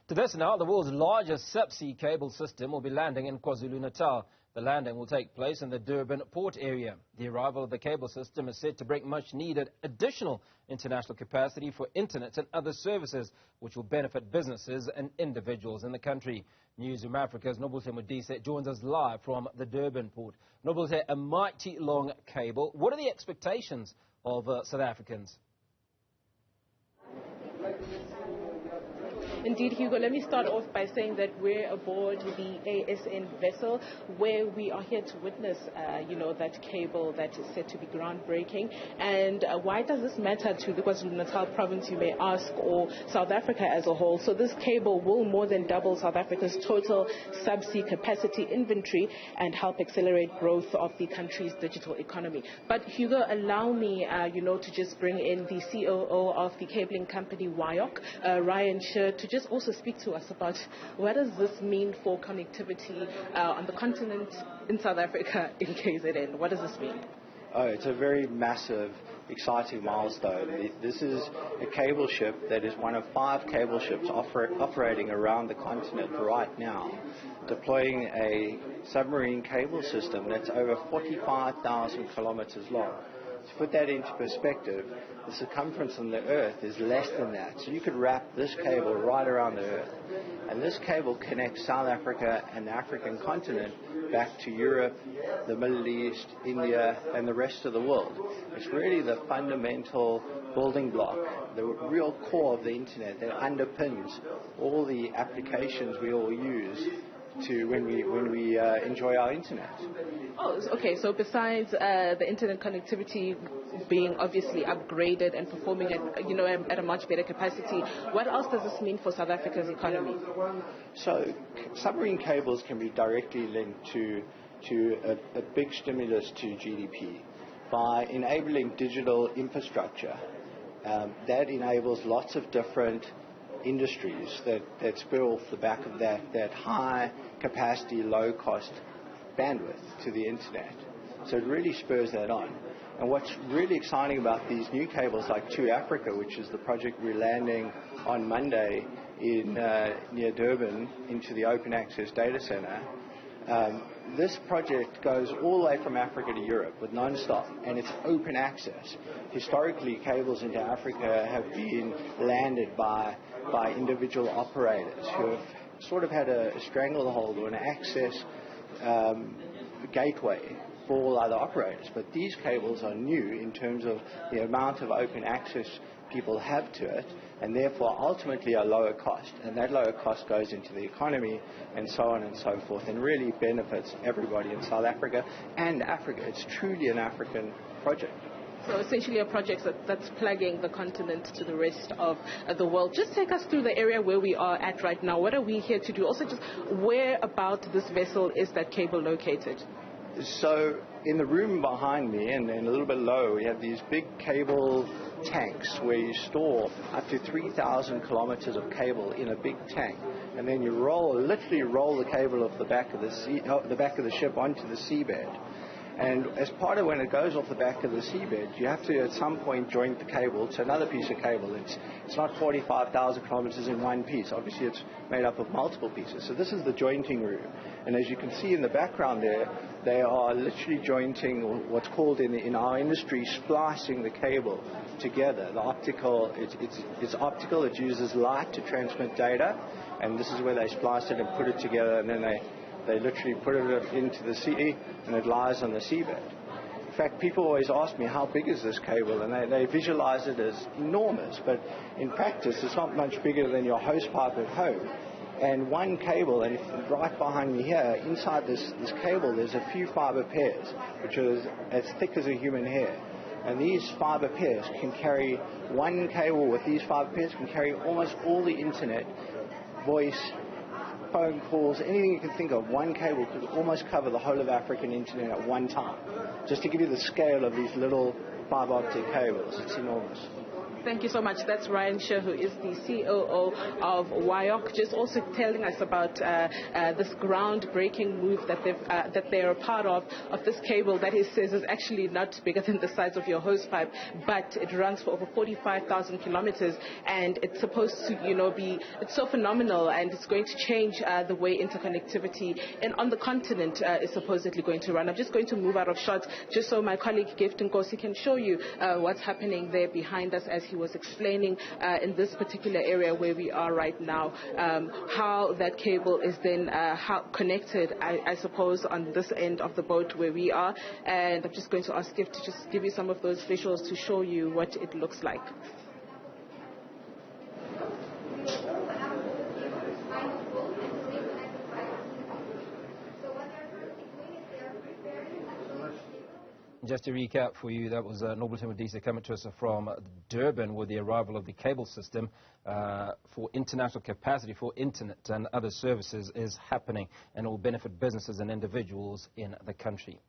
To this now, the world's largest subsea cable system will be landing in KwaZulu-Natal. The landing will take place in the Durban Port area. The arrival of the cable system is said to bring much-needed additional international capacity for internet and other services, which will benefit businesses and individuals in the country. Newzroom Afrika's Nobuhle Modise joins us live from the Durban Port. Nobuhle, a mighty long cable. What are the expectations of South Africans? Indeed, Hugo, let me start off by saying that we're aboard the ASN vessel where we are here to witness, that cable that is set to be groundbreaking. And why does this matter to the KwaZulu-Natal province, you may ask, or South Africa as a whole? So this cable will more than double South Africa's total subsea capacity inventory and help accelerate growth of the country's digital economy. But Hugo, allow me, to just bring in the COO of the cabling company WIOC, Ryan Sher, to just also speak to us about what does this mean for connectivity on the continent, in South Africa, in KZN. What does this mean? Oh, it's a very massive, exciting milestone. This is a cable ship that is one of 5 cable ships operating around the continent right now, deploying a submarine cable system that's over 45,000 kilometers long. To put that into perspective, the circumference on the Earth is less than that. So you could wrap this cable right around the Earth. And this cable connects South Africa and the African continent back to Europe, the Middle East, India, and the rest of the world. It's really the fundamental building block, the real core of the internet that underpins all the applications we all use when we enjoy our internet. Oh, okay. So besides the internet connectivity being obviously upgraded and performing at a much better capacity, what else does this mean for South Africa's economy? So submarine cables can be directly linked to a big stimulus to GDP by enabling digital infrastructure. That enables lots of different industries that spur off the back of that high capacity, low cost bandwidth to the internet. So it really spurs that on. And what's really exciting about these new cables like To Africa, which is the project we're landing on Monday in near Durban into the open access data center, this project goes all the way from Africa to Europe with non-stop, and it's open access. Historically, cables into Africa have been landed by individual operators who have sort of had a stranglehold or an access gateway for all other operators. But these cables are new in terms of the amount of open access people have to it, and therefore ultimately a lower cost. And that lower cost goes into the economy and so on and so forth, and really benefits everybody in South Africa and Africa. It's truly an African project. So essentially a project that's plugging the continent to the rest of the world. Just take us through the area where we are at right now. What are we here to do? Also, just where about this vessel is that cable located? So in the room behind me and a little bit lower, we have these big cable tanks where you store up to 3,000 kilometers of cable in a big tank, and then you literally roll the cable off the back of the ship onto the seabed. And as part of when it goes off the back of the seabed, you have to at some point joint the cable to another piece of cable. It's not 45,000 kilometers in one piece. Obviously, it's made up of multiple pieces. So this is the jointing room. And as you can see in the background there, they are literally jointing, or what's called in our industry, splicing the cable together. The optical, it's optical. It uses light to transmit data. And this is where they splice it and put it together, and then they literally put it into the sea, and it lies on the seabed. In fact, people always ask me, how big is this cable? And they visualize it as enormous, but in practice, it's not much bigger than your hose pipe at home. And one cable, and right behind me here, inside this cable, there's a few fiber pairs, which is as thick as a human hair. And these fiber pairs can carry, one cable with these fiber pairs can carry almost all the internet, voice, phone calls, anything you can think of. One cable could almost cover the whole of African internet at one time. Just to give you the scale of these little fiber optic cables, it's enormous. Thank you so much. That's Ryan Sher, who is the COO of WIOC, just also telling us about this groundbreaking move that they're a part of this cable that he says is actually not bigger than the size of your hose pipe, but it runs for over 45,000 kilometers, and it's supposed to, it's so phenomenal, and it's going to change the way interconnectivity and on the continent is supposedly going to run. I'm just going to move out of shot just so my colleague Gift Nkosi can show you what's happening there behind us as he was explaining in this particular area where we are right now, how that cable is then connected, I suppose, on this end of the boat where we are. And I'm just going to ask Gift to just give you some of those visuals to show you what it looks like. Just to recap for you, that was Nobuhle Modise coming to us from Durban, where the arrival of the cable system for international capacity for internet and other services is happening, and it will benefit businesses and individuals in the country.